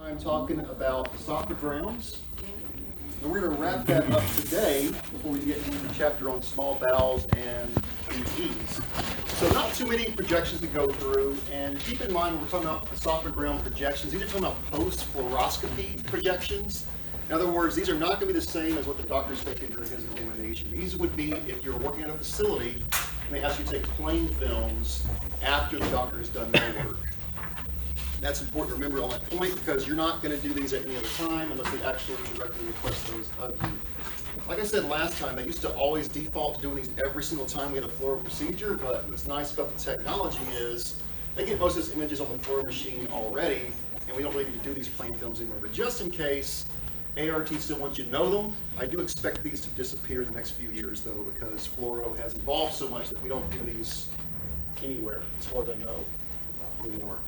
time talking about esophagrams. And we're going to wrap that up today before we get into the chapter on small bowels and PEs. So not too many projections to go through, and keep in mind when we're talking about esophagram projections, these are talking about post-fluoroscopy projections. In other words, these are not going to be the same as what the doctor's taking during his examination. These would be if you're working at a facility and they ask you to take plain films after the doctor has done their work. That's important to remember on that point because you're not going to do these at any other time unless they actually directly request those of you. Like I said last time, they used to always default to doing these every single time we had a fluoro procedure, but what's nice about the technology is they get most of those images on the fluoro machine already, and we don't really need to do these plain films anymore. But just in case ART still wants you to know them, I do expect these to disappear in the next few years though, because fluoro has evolved so much that we don't do these anywhere as far as I know anymore.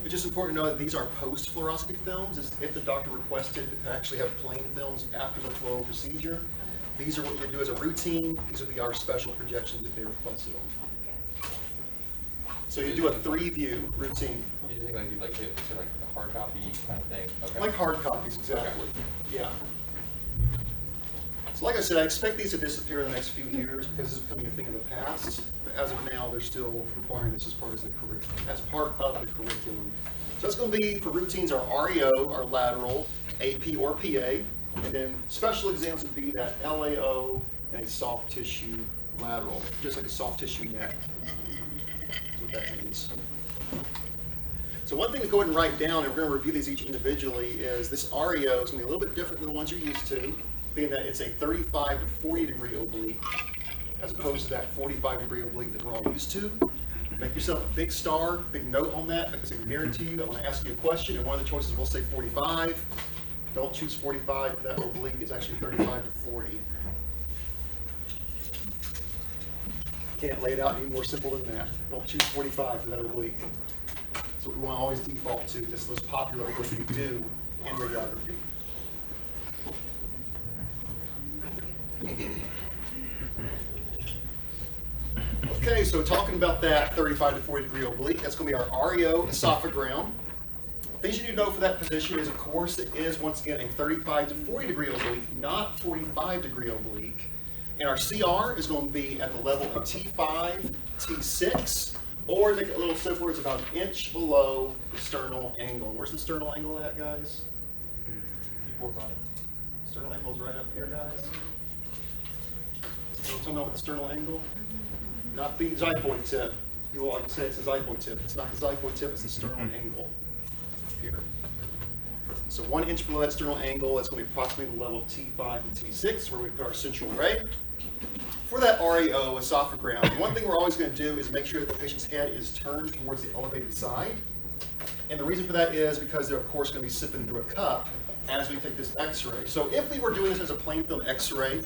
It's just important to know that these are post-fluoroscopic films. If the doctor requested to actually have plain films after the fluoro procedure, these are what you do as a routine. These would be our special projections if they requested them. So you do a 3-view routine. You think like a hard copy kind of thing? Okay. Like hard copies, exactly. Okay. Yeah. So like I said, I expect these to disappear in the next few years because this is becoming a thing of the past. But as of now, they're still requiring this as part of the curriculum. So that's going to be, for routines, our REO, our lateral, AP or PA, and then special exams would be that LAO and a soft tissue lateral, just like a soft tissue neck. That's what that means. So one thing to go ahead and write down, and we're going to review these each individually, is this REO is going to be a little bit different than the ones you're used to, being that it's a 35 to 40 degree oblique, as opposed to that 45 degree oblique that we're all used to. Make yourself a big star, big note on that, because I can guarantee you, I'm going to ask you a question, and one of the choices will say 45. Don't choose 45 for that oblique, it's actually 35 to 40. Can't lay it out any more simple than that. Don't choose 45 for that oblique. So we want to always default to just those popular obliques we do in radiography. Okay, so talking about that 35 to 40 degree oblique, that's going to be our REO esophagram. Things you need to know for that position is, of course, it is once again a 35 to 40 degree oblique, not 45 degree oblique. And our CR is going to be at the level of T5, T6, or to make it a little simpler, it's about an inch below the sternal angle. Where's the sternal angle at, guys? T4. Sternal angle is right up here, guys. You know what I'm talking about with the sternal angle? Not the xiphoid tip. People like to say it's the xiphoid tip. It's not the xiphoid tip, it's the sternal angle here. So 1 inch below that sternal angle, that's going to be approximately the level of T5 and T6, where we put our central ray. For that REO esophagram, one thing we're always going to do is make sure that the patient's head is turned towards the elevated side. And the reason for that is because they're, of course, going to be sipping through a cup as we take this x-ray. So if we were doing this as a plain film x-ray,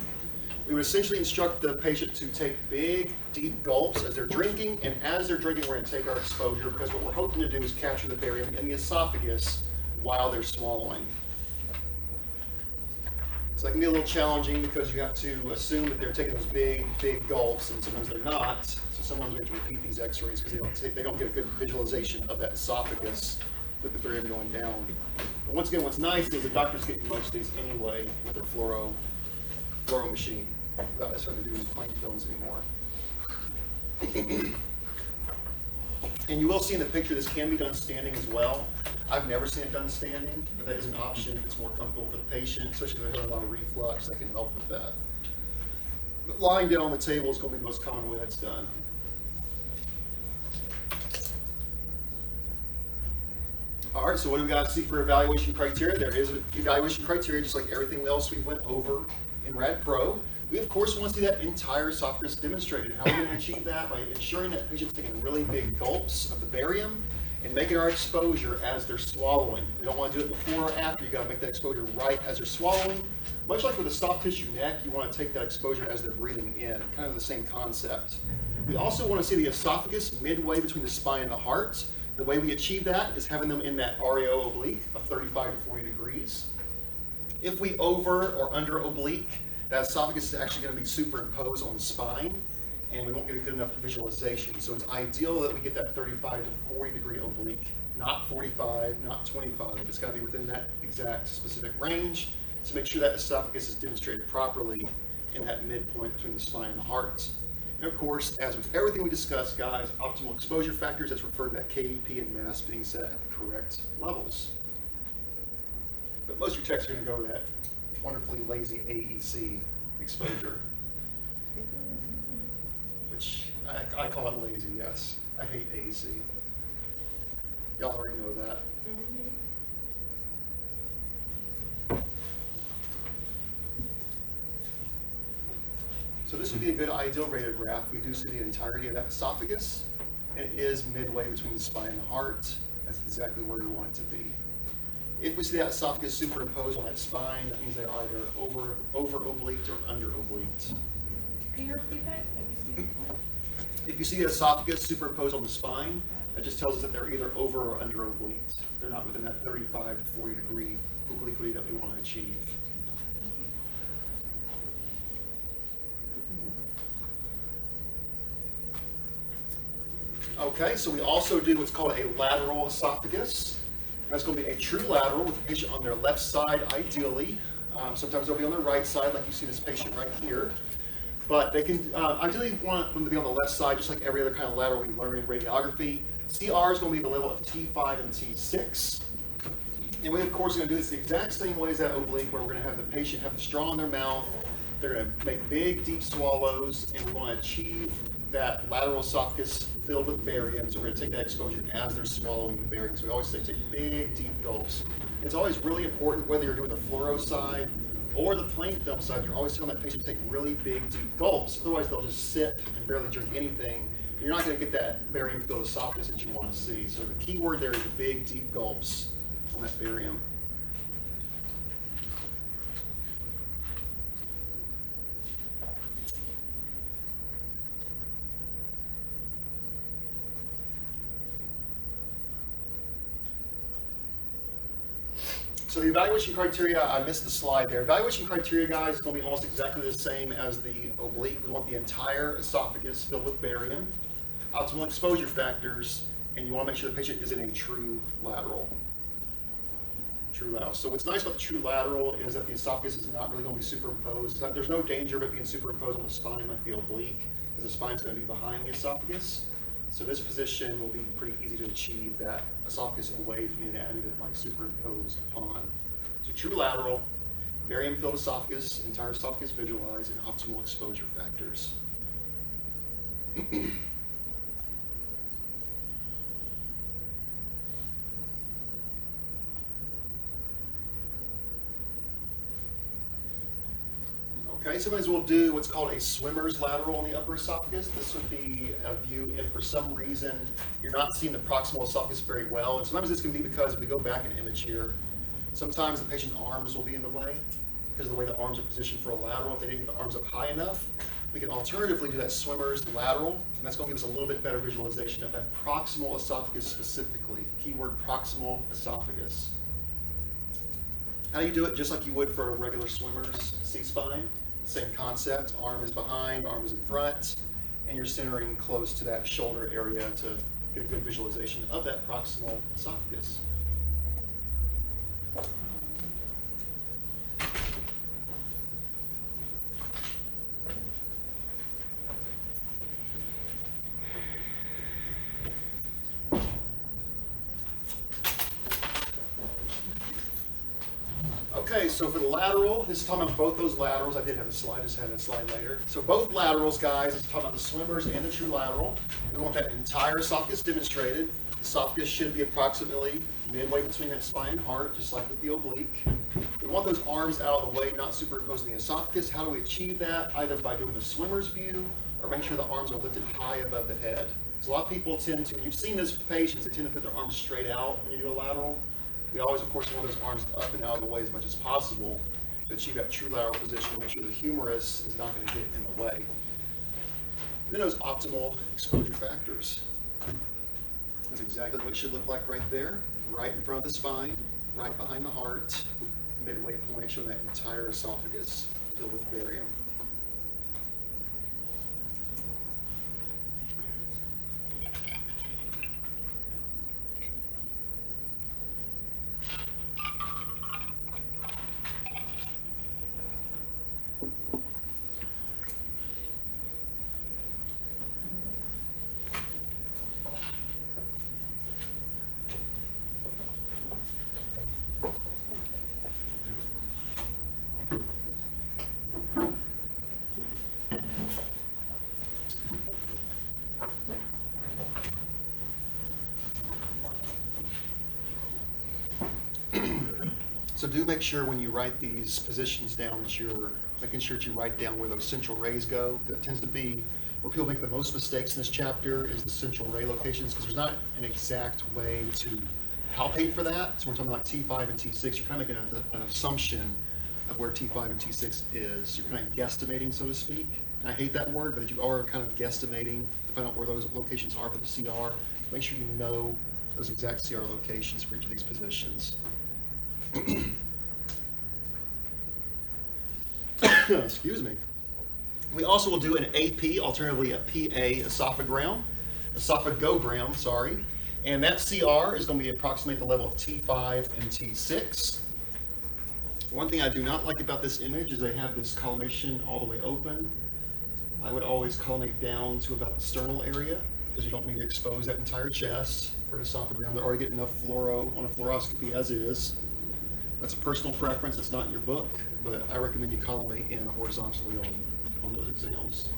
we would essentially instruct the patient to take big, deep gulps as they're drinking, and as they're drinking, we're going to take our exposure, because what we're hoping to do is capture the barium in the esophagus while they're swallowing. So that can be a little challenging because you have to assume that they're taking those big, big gulps, and sometimes they're not. So sometimes we have to repeat these x-rays because they don't get a good visualization of that esophagus with the barium going down. But once again, what's nice is the doctor's getting most of these anyway with their fluoro machine, without necessarily doing plain films anymore. And you will see in the picture this can be done standing as well. I've never seen it done standing, but that is an option if it's more comfortable for the patient, especially if they're having a lot of reflux, that can help with that. But lying down on the table is going to be the most common way that's done. All right, so what do we got to see for evaluation criteria? There is an evaluation criteria, just like everything else we went over in Rad Pro. We, of course, want to see that entire esophagus demonstrated. How are we going to achieve that? By ensuring that the patient's taking really big gulps of the barium and making our exposure as they're swallowing. You don't want to do it before or after. You got to make that exposure right as they're swallowing. Much like with a soft tissue neck, you want to take that exposure as they're breathing in. Kind of the same concept. We also want to see the esophagus midway between the spine and the heart. The way we achieve that is having them in that REO oblique of 35 to 40 degrees. If we over or under oblique, that esophagus is actually going to be superimposed on the spine. and we won't get a good enough visualization. So it's ideal that we get that 35 to 40 degree oblique, not 45, not 25. It's got to be within that exact specific range to make sure that esophagus is demonstrated properly in that midpoint between the spine and the heart. And of course, as with everything we discussed, guys, optimal exposure factors, that's referred to that KVP and mass being set at the correct levels. But most of your texts are going to go to that wonderfully lazy AEC exposure, which I call it lazy, yes. I hate AEC. Y'all already know that. So this would be a good ideal radiograph. We do see the entirety of that esophagus, and it is midway between the spine and the heart. That's exactly where you want it to be. If we see that esophagus superimposed on that spine, that means they're either over obliqued or under obliqued. Can you repeat that? If you see the esophagus superimposed on the spine, that just tells us that they're either over or under obliqued. They're not within that 35 to 40 degree obliquity that we want to achieve. Okay, so we also do what's called a lateral esophagus. That's going to be a true lateral with the patient on their left side, ideally. Sometimes they'll be on their right side, like you see this patient right here. But they can ideally want them to be on the left side, just like every other kind of lateral we learn in radiography. CR is going to be the level of T5 and T6. And we, of course, are going to do this the exact same way as that oblique, where we're going to have the patient have the straw in their mouth. They're going to make big, deep swallows, and we want to achieve that lateral esophagus filled with barium. So we're going to take that exposure as they're swallowing the barium. So we always say take big, deep gulps. It's always really important, whether you're doing the fluoro side or the plain film side, you're always telling that patient to take really big, deep gulps. Otherwise, they'll just sit and barely drink anything. You're not going to get that barium-filled esophagus that you want to see. So the key word there is the big, deep gulps on that barium. So the evaluation criteria, I missed the slide there. Evaluation criteria, guys, is going to be almost exactly the same as the oblique. We want the entire esophagus filled with barium, optimal exposure factors, and you want to make sure the patient is in a true lateral. True lateral. So what's nice about the true lateral is that the esophagus is not really going to be superimposed. There's no danger of it being superimposed on the spine like the oblique, because the spine is going to be behind the esophagus. So this position will be pretty easy to achieve that esophagus away from the anatomy that it might superimpose upon. So true lateral, barium-filled esophagus, entire esophagus visualized, and optimal exposure factors. Okay, sometimes we'll do what's called a swimmer's lateral on the upper esophagus. This would be a view if for some reason you're not seeing the proximal esophagus very well. And sometimes this can be because if we go back an image here, sometimes the patient's arms will be in the way because of the way the arms are positioned for a lateral. If they didn't get the arms up high enough, we can alternatively do that swimmer's lateral, and that's going to give us a little bit better visualization of that proximal esophagus specifically. Keyword proximal esophagus. How do you do it? Just like you would for a regular swimmer's C-spine. Same concept, arm is behind, arm is in front, and you're centering close to that shoulder area to get a good visualization of that proximal esophagus. Okay, so for the lateral, this is talking about both those laterals. I did have a slide, just had a slide later. So both laterals, guys, it's talking about the swimmers and the true lateral. We want that entire esophagus demonstrated. Esophagus should be approximately midway between that spine and heart, just like with the oblique. We want those arms out of the way, not superimposing the esophagus. How do we achieve that? Either by doing the swimmer's view or making sure the arms are lifted high above the head. So a lot of people tend to, when you've seen this with patients, they tend to put their arms straight out when you do a lateral. We always, of course, want those arms up and out of the way as much as possible to achieve that true lateral position and make sure the humerus is not going to get in the way. Then those optimal exposure factors. That's exactly what it should look like right there, right in front of the spine, right behind the heart, midway point showing that entire esophagus filled with barium. So do make sure when you write these positions down that you're making sure that you write down where those central rays go. That tends to be where people make the most mistakes in this chapter is the central ray locations, because there's not an exact way to palpate for that. So we're talking about T5 and T6, you're kind of making an assumption of where T5 and T6 is. You're kind of guesstimating, so to speak. And I hate that word, but you are kind of guesstimating to find out where those locations are for the CR. Make sure you know those exact CR locations for each of these positions. Excuse me. We also will do an AP, alternatively a PA esophagogram, sorry. And that CR is going to be approximately the level of T5 and T6. One thing I do not like about this image is they have this collimation all the way open. I would always collimate down to about the sternal area because you don't need to expose that entire chest for an esophagram. They're already getting enough fluoro on a fluoroscopy as is. That's a personal preference. It's not in your book, but I recommend you collimate in horizontally on those exams.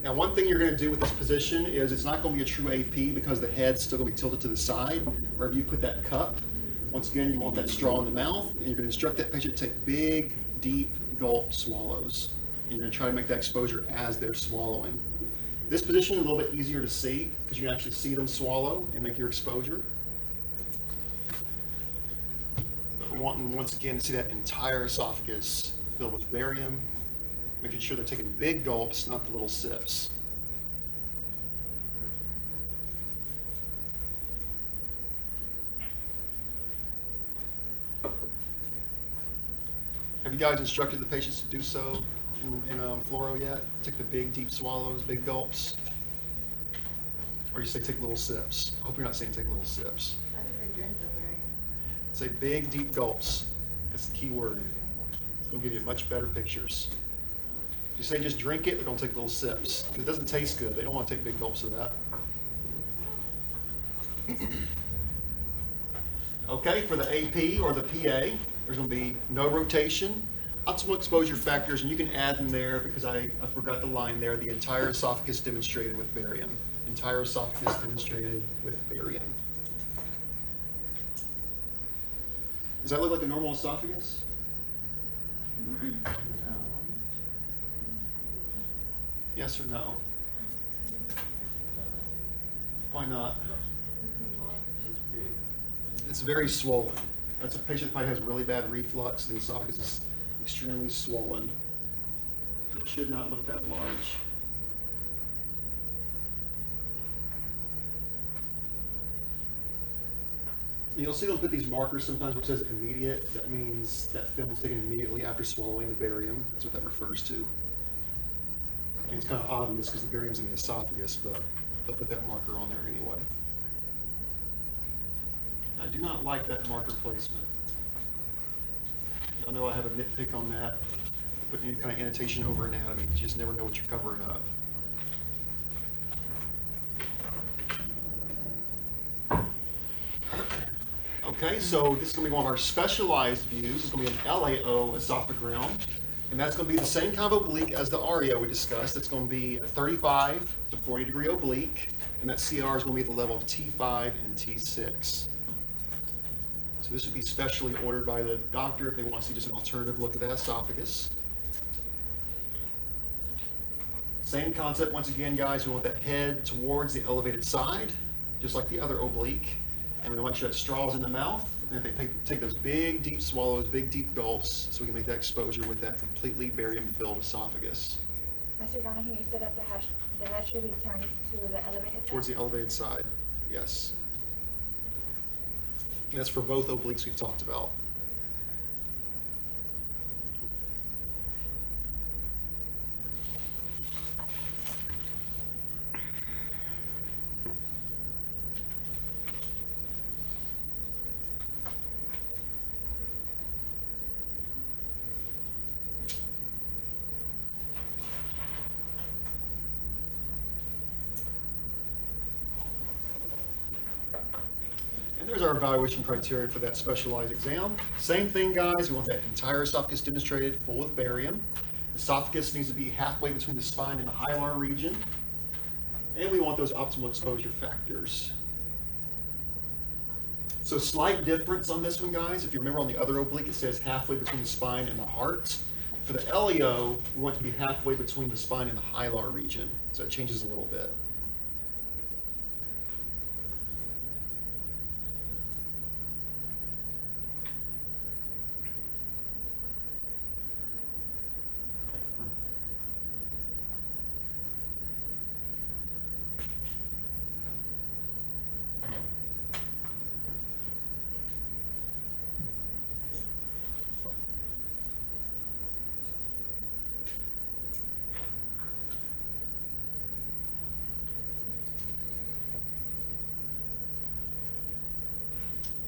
Now, one thing you're going to do with this position is it's not going to be a true AP because the head's still going to be tilted to the side. Wherever you put that cup, once again, you want that straw in the mouth, and you're going to instruct that patient to take big, deep gulp swallows. And you're going to try to make that exposure as they're swallowing. This position is a little bit easier to see because you can actually see them swallow and make your exposure. We're wanting, once again, to see that entire esophagus filled with barium, making sure they're taking big gulps, not the little sips. Have you guys instructed the patients to do so in fluoro yet? Take the big, deep swallows, big gulps? Or you say take little sips? I hope you're not saying take little sips. I just say drink the very. Say big, deep gulps. That's the key word. It's going to give you much better pictures. If you say just drink it, they're going to take little sips. Because it doesn't taste good. They don't want to take big gulps of that. Okay, for the AP or the PA, there's going to be no rotation, optimal exposure factors, and you can add them there because I forgot the line there. The entire esophagus demonstrated with barium. Entire esophagus demonstrated with barium. Does that look like a normal esophagus? Yes or no? Why not? It's very swollen. That's a patient who probably has really bad reflux. The esophagus is extremely swollen. It should not look that large. You'll see they'll put these markers sometimes where it says immediate. That means that film is taken immediately after swallowing the barium. That's what that refers to. And it's kind of obvious because the barium's in the esophagus, but they'll put that marker on there anyway. I do not like that marker placement. I know I have a nitpick on that. Put any kind of annotation over anatomy. You just never know what you're covering up. Okay, so this is going to be one of our specialized views. It's going to be an LAO esophagram. And that's going to be the same kind of oblique as the REO we discussed. It's going to be a 35 to 40 degree oblique. And that CR is going to be at the level of T5 and T6. So this would be specially ordered by the doctor if they want to see just an alternative look at the esophagus. Same concept, once again, guys, we want that head towards the elevated side, just like the other oblique. And we want to make sure that straw's in the mouth, and if they take those big, deep swallows, big, deep gulps, so we can make that exposure with that completely barium-filled esophagus. Mr. Donahue, you said that the head should be turned to the elevated side? Towards the elevated side, yes. And that's for both obliques we've talked about. And there's our evaluation criteria for that specialized exam. Same thing, guys. We want that entire esophagus demonstrated full with barium. Esophagus needs to be halfway between the spine and the hilar region. And we want those optimal exposure factors. So slight difference on this one, guys. If you remember on the other oblique, it says halfway between the spine and the heart. For the LEO, we want it to be halfway between the spine and the hilar region. So it changes a little bit.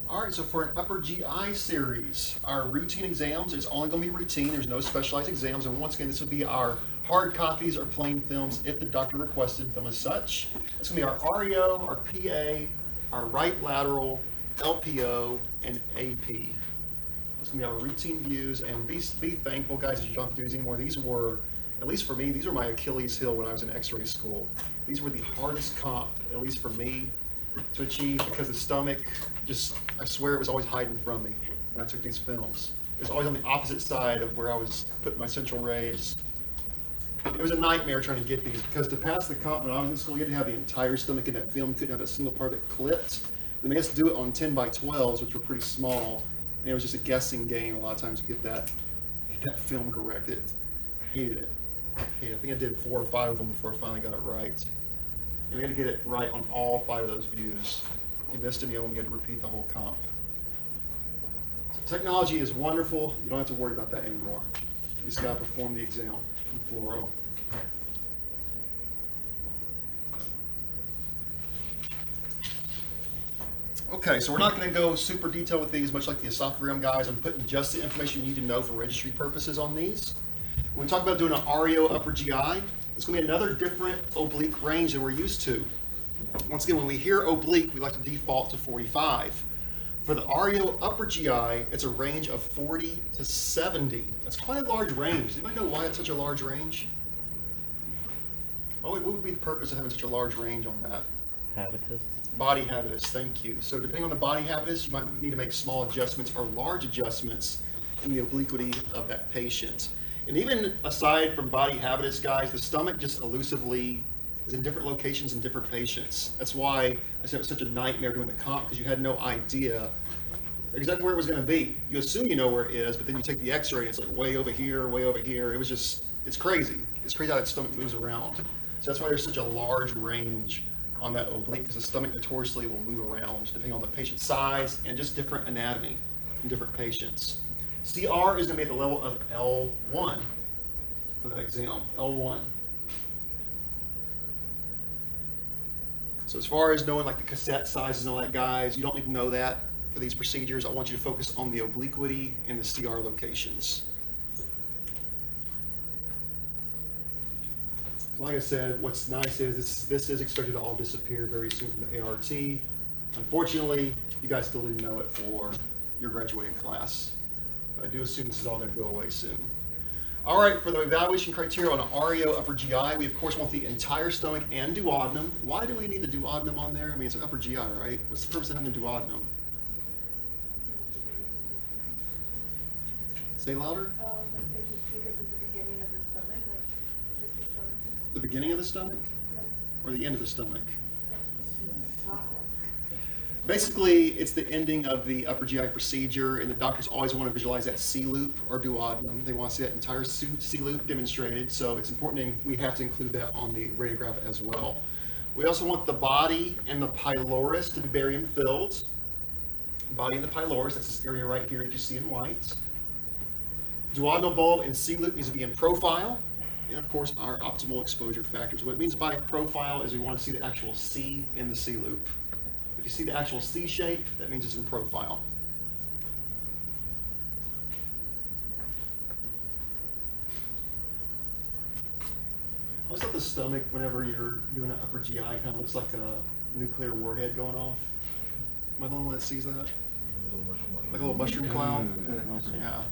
All right, so for an upper GI series, our routine exams is only going to be routine. There's no specialized exams. And once again, this will be our hard copies or plain films if the doctor requested them as such. It's going to be our REO, our PA, our right lateral, LPO, and AP. It's going to be our routine views. And be thankful, guys, that you don't have to do these anymore. These were, at least for me, these were my Achilles heel when I was in x-ray school. These were the hardest comp, at least for me, to achieve because the stomach just, I swear it was always hiding from me when I took these films. It was always on the opposite side of where I was putting my central rays. It was a nightmare trying to get these because to pass the comp when I was in school, you had to have the entire stomach in that film. You couldn't have a single part of it clipped. They made us do it on 10x12s, which were pretty small. And it was just a guessing game a lot of times to get that film corrected. Hated it. I think I did 4 or 5 of them before I finally got it right. And we had to get it right on all 5 of those views. If you missed any of them, you had to repeat the whole comp. So technology is wonderful. You don't have to worry about that anymore. You just got to perform the exam in fluoro. Okay, so we're not going to go super detailed with these, much like the esophagram guys. I'm putting just the information you need to know for registry purposes on these. When we talk about doing an REO upper GI, it's going to be another different oblique range than we're used to. Once again, when we hear oblique, we like to default to 45. For the REO upper GI, it's a range of 40 to 70. That's quite a large range. Does anybody know why it's such a large range? What would be the purpose of having such a large range on that? Habitus. Body habitus, thank you. So depending on the body habitus, you might need to make small adjustments or large adjustments in the obliquity of that patient. And even aside from body habitus, guys, the stomach just elusively is in different locations in different patients. That's why I said it was such a nightmare doing the comp, because you had no idea exactly where it was going to be. You assume you know where it is, but then you take the x-ray and it's like way over here, way over here. It was just, it's crazy. It's crazy how that stomach moves around. So that's why there's such a large range on that oblique, because the stomach notoriously will move around depending on the patient's size and just different anatomy in different patients. CR is going to be at the level of L1 for that exam, L1. So as far as knowing like the cassette sizes and all that, guys, you don't need to know that for these procedures. I want you to focus on the obliquity and the CR locations. Like I said, what's nice is this is expected to all disappear very soon from the ART. Unfortunately, you guys still didn't know it for your graduating class. But I do assume this is all going to go away soon. All right, for the evaluation criteria on an REO upper GI, we of course want the entire stomach and duodenum. Why do we need the duodenum on there? I mean, it's an upper GI, right? What's the purpose of having the duodenum? Say louder. Because it's the beginning of the stomach, The beginning of the stomach or the end of the stomach? Basically, it's the ending of the upper GI procedure, and the doctors always want to visualize that C-loop or duodenum. They want to see that entire C-loop demonstrated, so it's important we have to include that on the radiograph as well. We also want the body and the pylorus to be barium filled. Body and the pylorus, that's this area right here that you see in white. Duodenal bulb and C-loop needs to be in profile. And of course, our optimal exposure factors. What it means by profile is we want to see the actual C in the C-loop. If you see the actual C shape, that means it's in profile. I always thought the stomach, whenever you're doing an upper GI, kind of looks like a nuclear warhead going off. Am I the only one that sees that? Like a little mushroom cloud? Yeah.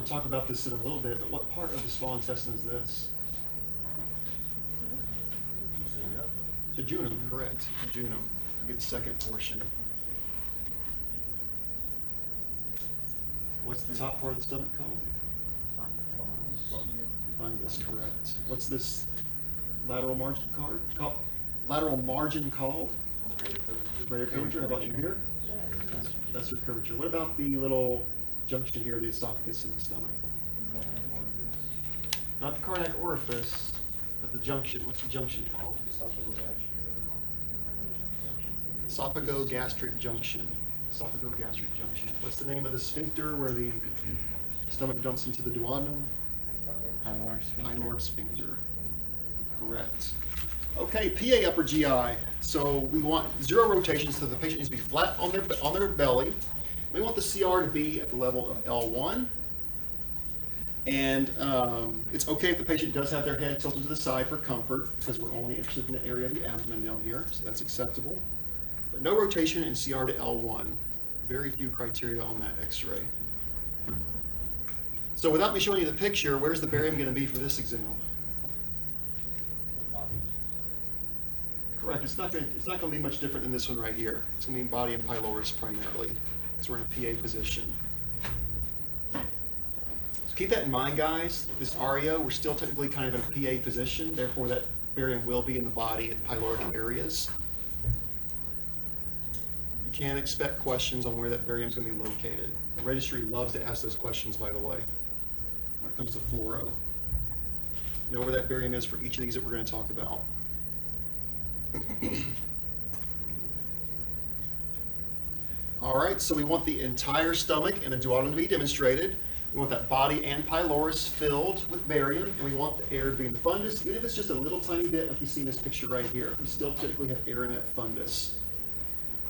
to talk about this in a little bit, but what part of the small intestine is this? Jejunum, correct. Jejunum. I'll get the second portion. What's the top part of the stomach called? Fundus, correct. What's this lateral margin called? Lateral margin called? Greater curvature. How about you here? Lesser curvature. What about the little junction here, the esophagus and the stomach? Not the cardiac orifice, but the junction. What's the junction called? Esophagogastric junction. Esophagogastric junction. What's the name of the sphincter where the stomach dumps into the duodenum? Pyloric sphincter. Correct. Okay, PA upper GI. So we want 0 rotation, so the patient needs to be flat on their belly. We want the CR to be at the level of L1. And it's okay if the patient does have their head tilted to the side for comfort, because we're only interested in the area of the abdomen down here, so that's acceptable. But no rotation and CR to L1. Very few criteria on that x-ray. So without me showing you the picture, where's the barium going to be for this exam? Correct. It's not going to be much different than this one right here. It's going to be body and pylorus primarily, because we're in a PA position. So keep that in mind, guys. This REO, we're still technically kind of in a PA position. Therefore, that barium will be in the body and pyloric areas. You can't expect questions on where that barium is going to be located. The registry loves to ask those questions, by the way, when it comes to fluoro. Know where that barium is for each of these that we're going to talk about. All right, so we want the entire stomach and the duodenum to be demonstrated. We want that body and pylorus filled with barium, and we want the air to be in the fundus. Even if it's just a little tiny bit, like you see in this picture right here, we still typically have air in that fundus.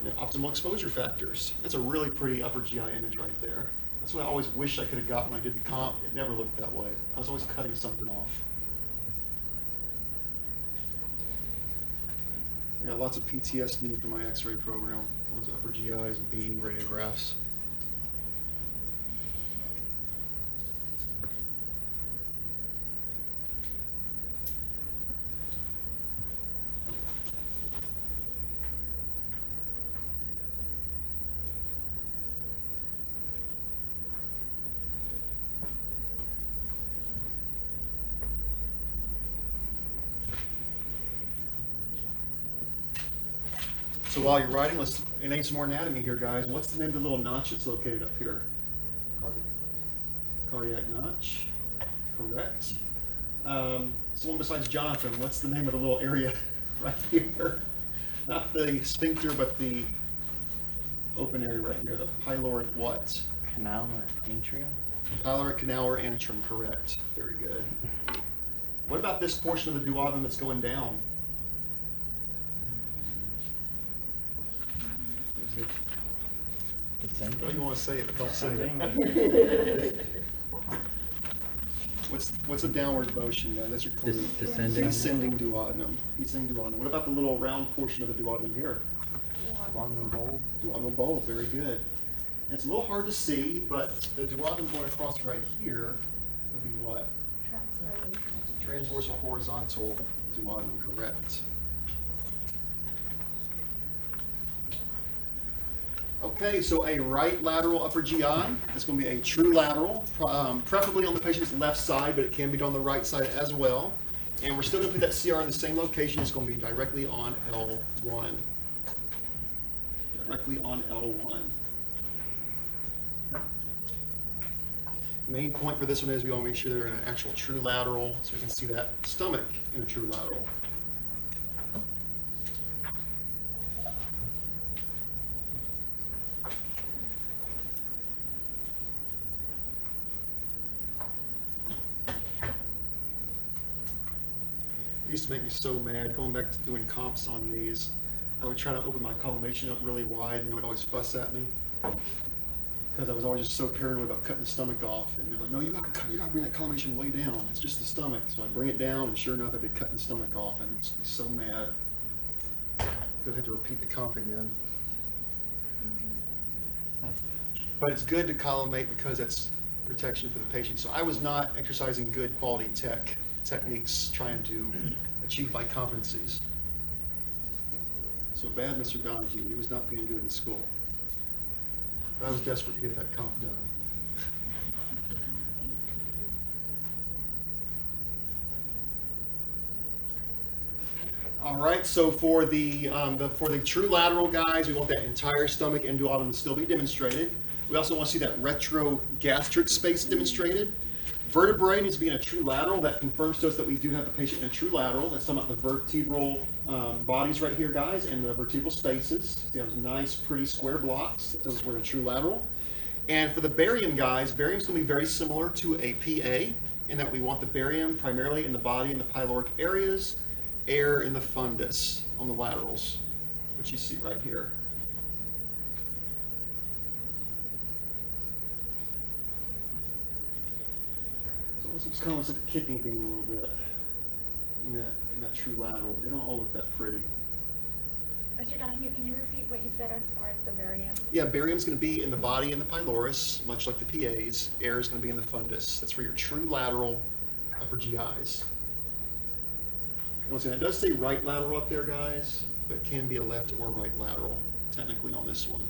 And optimal exposure factors. That's a really pretty upper GI image right there. That's what I always wish I could have gotten when I did the comp. It never looked that way. I was always cutting something off. I got lots of PTSD from my x-ray program. Those upper GIs and BE radiographs. So while you're writing, let's name some more anatomy here, guys. What's the name of the little notch that's located up here? Cardiac notch. Correct. Someone besides Jonathan, what's the name of the little area right here? Not the sphincter, but the open area right here. The pyloric what? Canal or atrium? Pyloric canal or antrum, correct. Very good. What about this portion of the duodenum that's going down? Descending. Oh, you want to say it, but don't say it. What's a downward motion, guys? That's your clue. Descending. Descending duodenum. Descending duodenum. What about the little round portion of the duodenum here? Duodenal bulb. Duodenal bulb, very good. And it's a little hard to see, but the duodenum going across right here would be what? Transverse or horizontal duodenum, correct. Okay, so a right lateral upper GI. It's going to be a true lateral, preferably on the patient's left side, but it can be done on the right side as well. And we're still going to put that CR in the same location. It's going to be directly on L1. Directly on L1. Main point for this one is we want to make sure they're in an actual true lateral, so we can see that stomach in a true lateral. It used to make me so mad going back to doing comps on these. I would try to open my collimation up really wide, and they would always fuss at me because I was always just so paranoid about cutting the stomach off. And they're like, "No, you gotta bring that collimation way down. It's just the stomach." So I bring it down, and sure enough, I'd be cutting the stomach off, and I'd just be so mad. I'd have to repeat the comp again. But it's good to collimate because it's protection for the patient. So I was not exercising good quality techniques trying to achieve my competencies. So bad, Mr. Donahue. He was not being good in school. But I was desperate to get that comp done. All right, so for the true lateral guys, we want that entire stomach endoatom to still be demonstrated. We also want to see that retrogastric space demonstrated. Vertebrae needs to be in a true lateral. That confirms to us that we do have the patient in a true lateral. That's talking about the vertebral bodies right here, guys, and the vertebral spaces. See those nice, pretty square blocks. That tells us we're in a true lateral. And for the barium guys, barium's going to be very similar to a PA in that we want the barium primarily in the body and the pyloric areas, air in the fundus on the laterals, which you see right here. So it kind of looks like a kidney bean a little bit in that true lateral. They don't all look that pretty. Mr. Donahue, can you repeat what you said as far as the barium? Yeah, barium's going to be in the body and the pylorus, much like the PAs. Air is going to be in the fundus. That's for your true lateral upper GIs. And once again, it does say right lateral up there, guys, but it can be a left or right lateral, technically, on this one.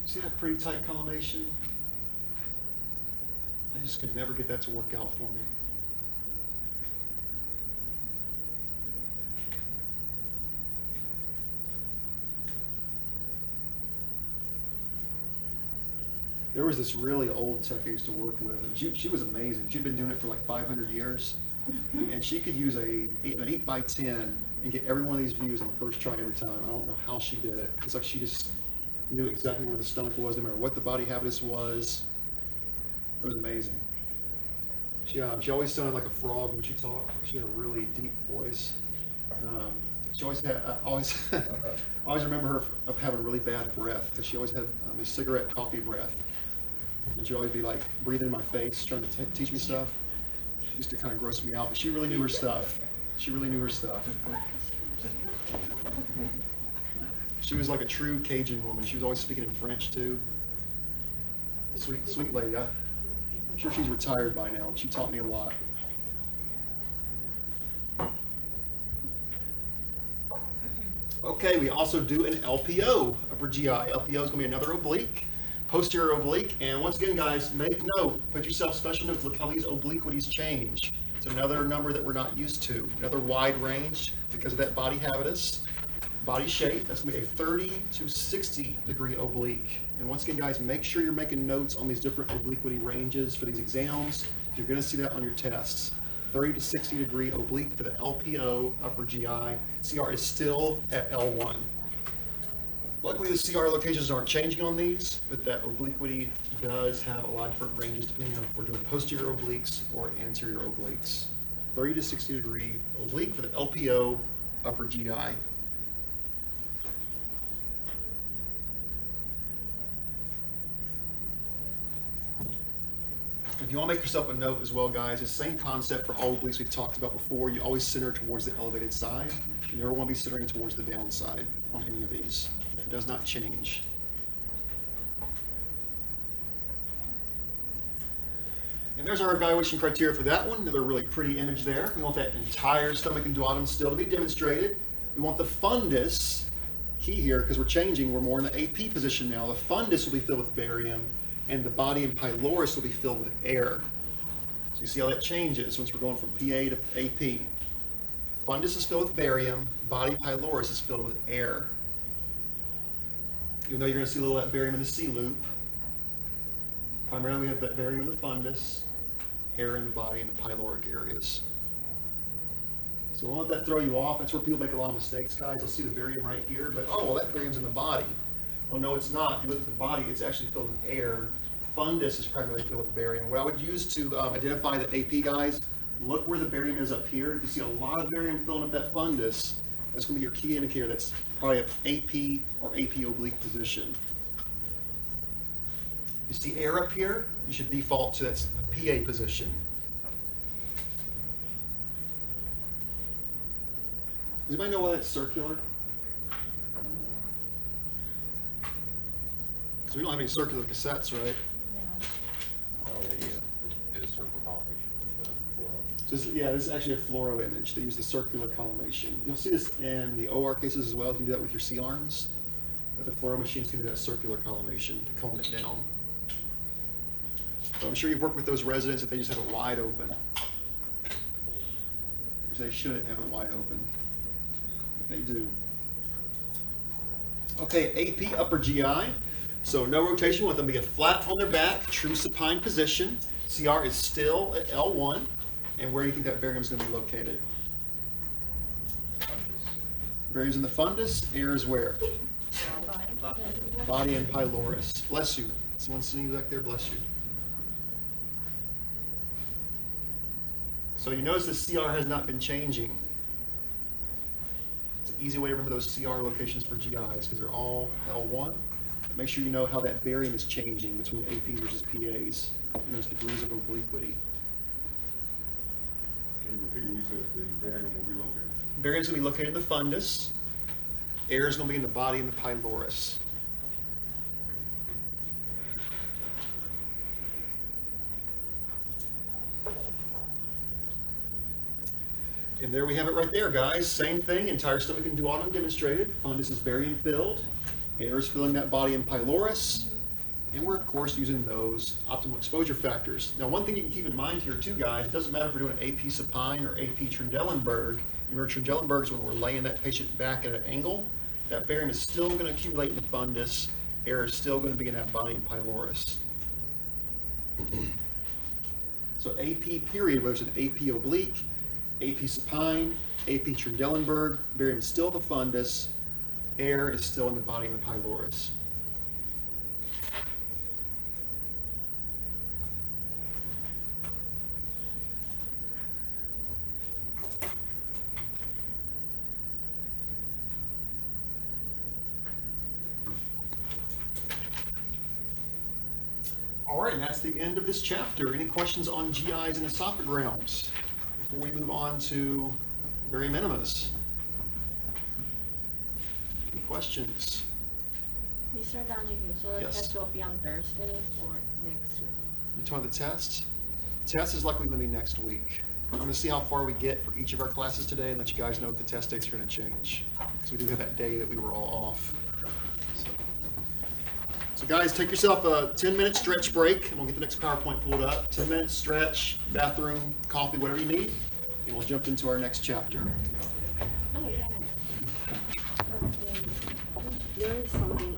See that pretty tight collimation? I just could never get that to work out for me. There was this really old tech I used to work with, and she was amazing. She'd been doing it for like 500 years, and she could use an 8x10 and get every one of these views on the first try every time. I don't know how she did it. It's like she just knew exactly where the stomach was, no matter what the body habitus was. It was amazing. She always sounded like a frog when she talked. She had a really deep voice. She always had, I always remember her of having really bad breath, because she always had this cigarette coffee breath. And she'd always be like breathing in my face, trying to teach me stuff. It used to kind of gross me out, but she really knew her stuff. She really knew her stuff. She was like a true Cajun woman. She was always speaking in French too. Sweet lady. I'm sure she's retired by now. She taught me a lot. Okay, we also do an LPO, upper GI. LPO is going to be another oblique, posterior oblique. And once again, guys, make note, put yourself special notes. Look how these obliquities change. It's another number that we're not used to. Another wide range because of that body habitus, body shape. That's going to be a 30 to 60 degree oblique. And once again, guys, make sure you're making notes on these different obliquity ranges for these exams. You're going to see that on your tests. 30 to 60 degree oblique for the LPO upper GI. CR is still at L1. Luckily, the CR locations aren't changing on these, but that obliquity does have a lot of different ranges depending on if we're doing posterior obliques or anterior obliques. 30 to 60 degree oblique for the LPO upper GI. If you want to make yourself a note as well, guys, it's the same concept for all obliques we've talked about before. You always center towards the elevated side. You never want to be centering towards the downside on any of these. It does not change. And there's our evaluation criteria for that one. Another really pretty image there. We want that entire stomach and duodenum still to be demonstrated. We want the fundus, key here, because we're changing, we're more in the AP position now. The fundus will be filled with barium, and the body and pylorus will be filled with air. So you see how that changes once we're going from PA to AP. Fundus is filled with barium, body pylorus is filled with air. Even though you're going to see a little of that barium in the C loop, primarily we have that barium in the fundus, air in the body and the pyloric areas. So don't let that throw you off. That's where people make a lot of mistakes, guys. They'll see the barium right here, but oh, well, that barium's in the body. Well, no, it's not. If you look at the body, it's actually filled with air. Fundus is primarily filled with barium. What I would use to identify the AP, guys, look where the barium is up here. You see a lot of barium filling up that fundus. That's going to be your key indicator. That's probably an AP or AP oblique position. You see air up here, you should default to that's a PA position. Does anybody know why that's circular? Because we don't have any circular cassettes, right? No. Oh, they did a circle collimation with the fluoro. So this is actually a fluoro image. They use the circular collimation. You'll see this in the OR cases as well. You can do that with your C-arms. But the fluoro machines can do that circular collimation to comb it down. So I'm sure you've worked with those residents if they just have it wide open. Which they shouldn't have it wide open. But they do. Okay, AP upper GI. So no rotation. We want them to be flat on their back, true supine position. CR is still at L1. And where do you think that barium is going to be located? Barium's in the fundus. Air is where? Body and pylorus. Bless you. Someone sneeze back there. Bless you. So you notice the CR has not been changing. It's an easy way to remember those CR locations for GIs because they're all L1. Make sure you know how that barium is changing between APs versus PAs. You know, it's degrees of obliquity. Can you repeat what you said? The barium will be located? Barium's going to be located in the fundus. Air is going to be in the body and the pylorus. And there we have it right there, guys. Same thing, entire stomach and duodenum demonstrated. Fundus is barium filled. Air is filling that body and pylorus. And we're, of course, using those optimal exposure factors. Now, one thing you can keep in mind here, too, guys, it doesn't matter if we're doing AP supine or AP Trendelenburg. Remember, Trendelenburg is when we're laying that patient back at an angle. That barium is still going to accumulate in the fundus. Air is still going to be in that body and pylorus. So AP period, whether it's an AP oblique, AP supine, AP Trendelenburg, barium is still in the fundus. Air is still in the body and the pylorus. All right, and that's the end of this chapter. Any questions on GIs and esophagograms before we move on to barium minimus? Any questions? Mr. Donahue, so the Yes. test will be on Thursday or next week? You talking about the test? Test is likely going to be next week. I'm going to see how far we get for each of our classes today and let you guys know if the test dates are going to change. So we do have that day that we were all off. So guys, take yourself a 10-minute stretch break, and we'll get the next PowerPoint pulled up. 10 minutes, stretch, bathroom, coffee, whatever you need, and we'll jump into our next chapter. There is something